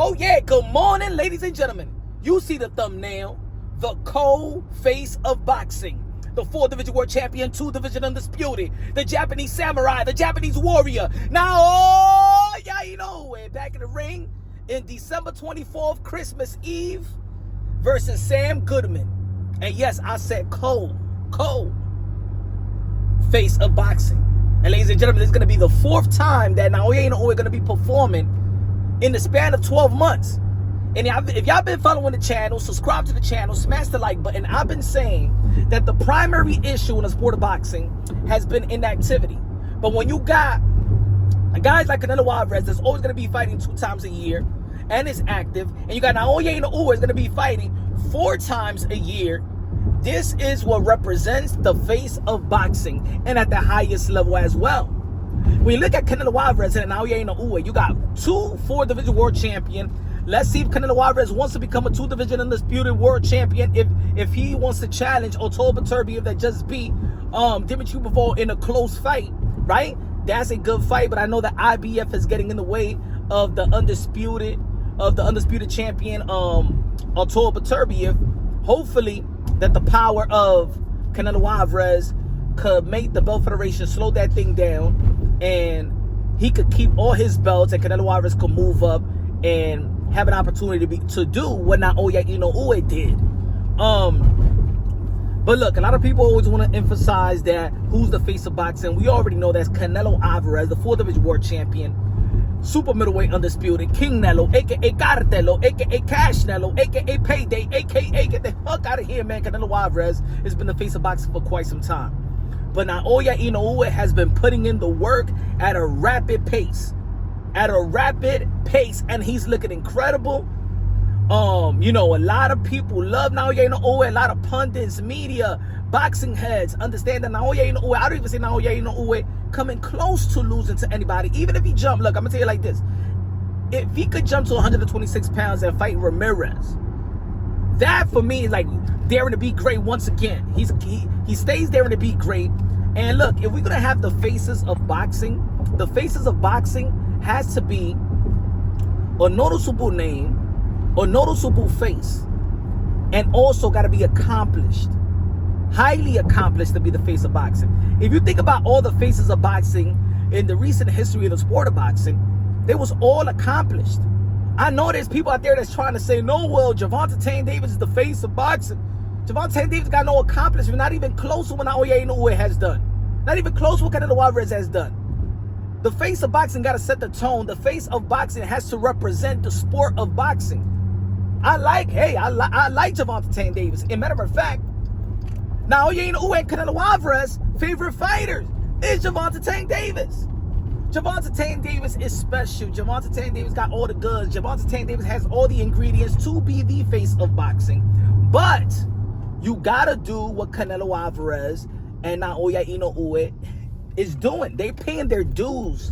Oh yeah, good morning, ladies and gentlemen. You see the thumbnail. The cold face of boxing. The 4-division world champion, 2-division undisputed. The Japanese samurai, the Japanese warrior. Naoya Inoue back in the ring in December 24th, Christmas Eve, versus Sam Goodman. And yes, I said cold face of boxing. And ladies and gentlemen, this is going to be the 4th time that Naoya Inoue is going to be performing in the span of 12 months. And if y'all been following the channel, subscribe to the channel, smash the like button. I've been saying that the primary issue in the sport of boxing has been inactivity. But when you got guys like Canelo Alvarez that's always going to be fighting 2 times a year and is active, and you got Naoya Inoue is going to be fighting 4 times a year, this is what represents the face of boxing, and at the highest level as well. When you look at Canelo Alvarez and Naoya Inoue, you got 2 4-division world champion. Let's see if Canelo Alvarez wants to become a 2-division undisputed world champion. If he wants to challenge Artur Beterbiev that just beat Dimitri Bivol in a close fight, right? That's a good fight, but I know that IBF is getting in the way of the undisputed champion Artur Beterbiev. Hopefully that the power of Canelo Alvarez could make the belt federation slow that thing down, and he could keep all his belts, and Canelo Alvarez could move up and have an opportunity to do what Naoya Inoue did. But look, a lot of people always want to emphasize that who's the face of boxing. We already know that's Canelo Alvarez, the 4-division world champion, super middleweight undisputed, King Nello, aka Cartelo, aka Cash Nello, aka Payday, aka get the fuck out of here, man. Canelo Alvarez has been the face of boxing for quite some time. But Naoya Inoue has been putting in the work at a rapid pace. And he's looking incredible. You know, a lot of people love Naoya Inoue. A lot of pundits, media, boxing heads understand that Naoya Inoue, I don't even say Naoya Inoue coming close to losing to anybody. Even if he jumped, look, I'm gonna tell you like this: if he could jump to 126 pounds and fight Ramirez, that for me is like daring to be great once again. He stays daring to be great. And look, if we're gonna have the faces of boxing, the faces of boxing has to be a noticeable name, a noticeable face, and also got to be accomplished, highly accomplished to be the face of boxing. If you think about all the faces of boxing in the recent history of the sport of boxing, they was all accomplished. I know there's people out there that's trying to say, no, well, Gervonta Tank Davis is the face of boxing. Gervonta Tank Davis got no accomplishment, not even close to what Naoya Inoue has done. Not even close to what Canelo Alvarez has done. The face of boxing got to set the tone. The face of boxing has to represent the sport of boxing. I like Gervonta Tank Davis. As a matter of fact, Naoya Inoue and Canelo Alvarez favorite fighters is Gervonta Tank Davis. Gervonta Tank Davis is special. Gervonta Tank Davis got all the goods. Gervonta Tank Davis has all the ingredients to be the face of boxing. But you gotta do what Canelo Alvarez and Naoya Inoue is doing. They paying their dues.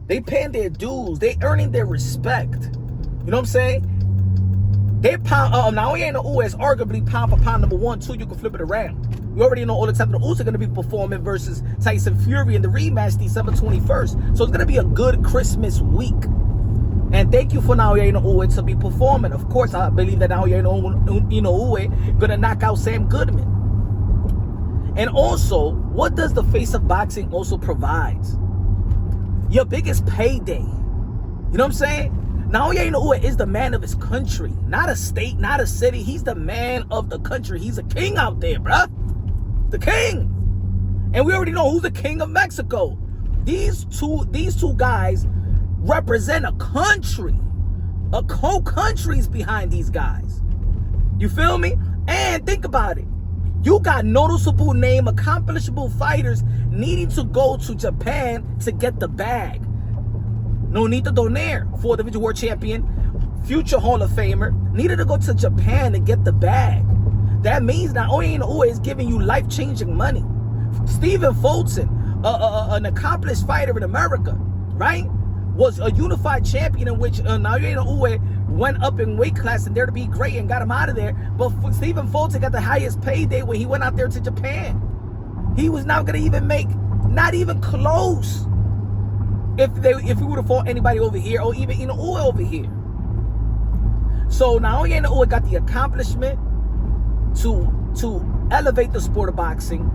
They earning their respect. You know what I'm saying? Naoya Inoue is arguably pound for pound number 1, 2. You can flip it around. We already know Alexander Usyk are going to be performing versus Tyson Fury in the rematch December 21st. So it's going to be a good Christmas week. And thank you for Naoya Inoue to be performing. Of course, I believe that Naoya Inoue going to knock out Sam Goodman. And also, what does the face of boxing also provide? Your biggest payday. You know what I'm saying? Naoya Inoue is the man of his country. Not a state, not a city. He's the man of the country. He's a king out there, bruh. The king. And we already know who's the king of Mexico. These two guys represent a country. A whole country's behind these guys. You feel me? And think about it. You got noticeable name, accomplishable fighters needing to go to Japan to get the bag. Nonito Donaire, 4-division world champion, future Hall of Famer, needed to go to Japan to get the bag. That means Naoya Inoue is giving you life-changing money. Stephen Fulton, an accomplished fighter in America, right, was a unified champion in which Naoya Inoue went up in weight class and there to be great and got him out of there. But Stephen Fulton got the highest payday when he went out there to Japan. He was not going to even make, not even close, if he would have fought anybody over here or even Inoue over here. So Naoya Inoue got the accomplishment to elevate the sport of boxing,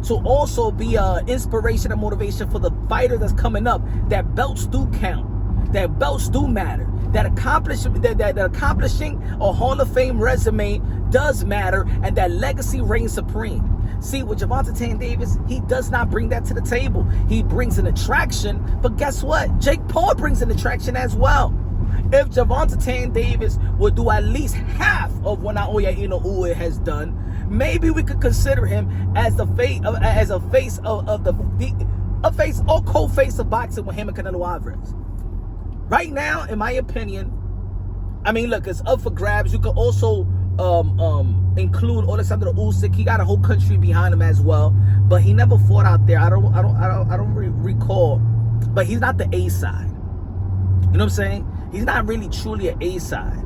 to also be an inspiration and motivation for the fighter that's coming up. That belts do count. That belts do matter. That accomplishing a Hall of Fame resume does matter, and that legacy reigns supreme. See, with Gervonta Tank Davis, he does not bring that to the table. He brings an attraction, but guess what? Jake Paul brings an attraction as well. If Gervonta Tank Davis would do at least half of what Naoya Inoue has done, maybe we could consider him as a face or co-face of boxing with him and Canelo Alvarez. Right now, in my opinion, I mean, look, it's up for grabs. You could also include Alexander Usyk. He got a whole country behind him as well, but he never fought out there. I don't recall, but he's not the A side. You know what I'm saying? He's not really truly an A side.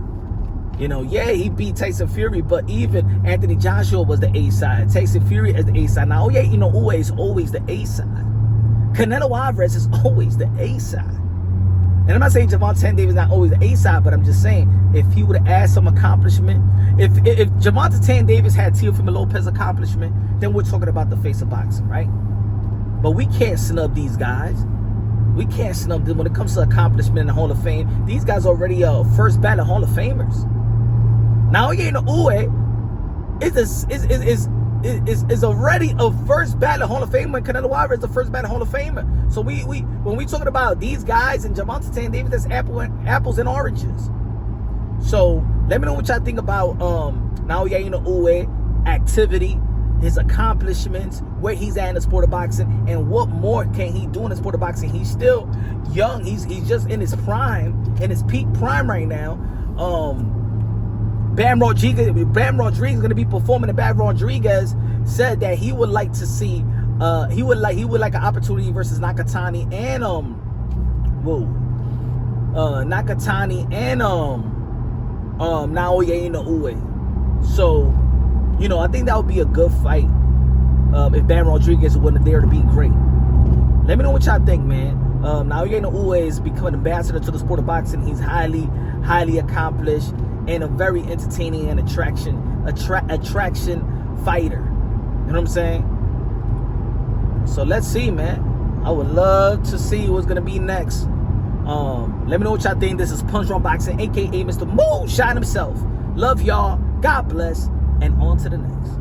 You know, yeah, he beat Tyson Fury, but even Anthony Joshua was the A side. Tyson Fury is the A side. Now, Naoya Inoue is always the A side. Canelo Alvarez is always the A side. And I'm not saying Gervonta Tank Davis is not always the A side, but I'm just saying if he would have added some accomplishment, if Gervonta Tank Davis had Teofimo Lopez accomplishment, then we're talking about the face of boxing, right? But we can't snub these guys. We can't snub them when it comes to accomplishment in the Hall of Fame. These guys already first ballot Hall of Famers. Naoya Inoue is already a first ballot Hall of Famer, and Canelo Alvarez is the first ballot Hall of Famer. So when we talking about these guys and Gervonta Tank Davis, that's apples and oranges. So let me know what y'all think about Naoya Inoue activity, his accomplishments, where he's at in the sport of boxing, and what more can he do in the sport of boxing. He's still young. He's just in his prime, in his peak prime right now. Bam Rodriguez is going to be performing, and Bam Rodriguez said that he would like to see he would like an opportunity versus Nakatani and Nakatani and Naoya Inoue. So, you know, I think that would be a good fight if Bam Rodriguez wasn't there to be great. Let me know what y'all think, man. Naoya Inoue is becoming an ambassador to the sport of boxing. He's highly accomplished and a very entertaining and attraction fighter. You know what I'm saying? So let's see, man. I would love to see what's gonna be next. Let me know what y'all think. This is Punch Drunk Boxing, aka Mr. Moonshine himself. Love y'all. God bless, and on to the next.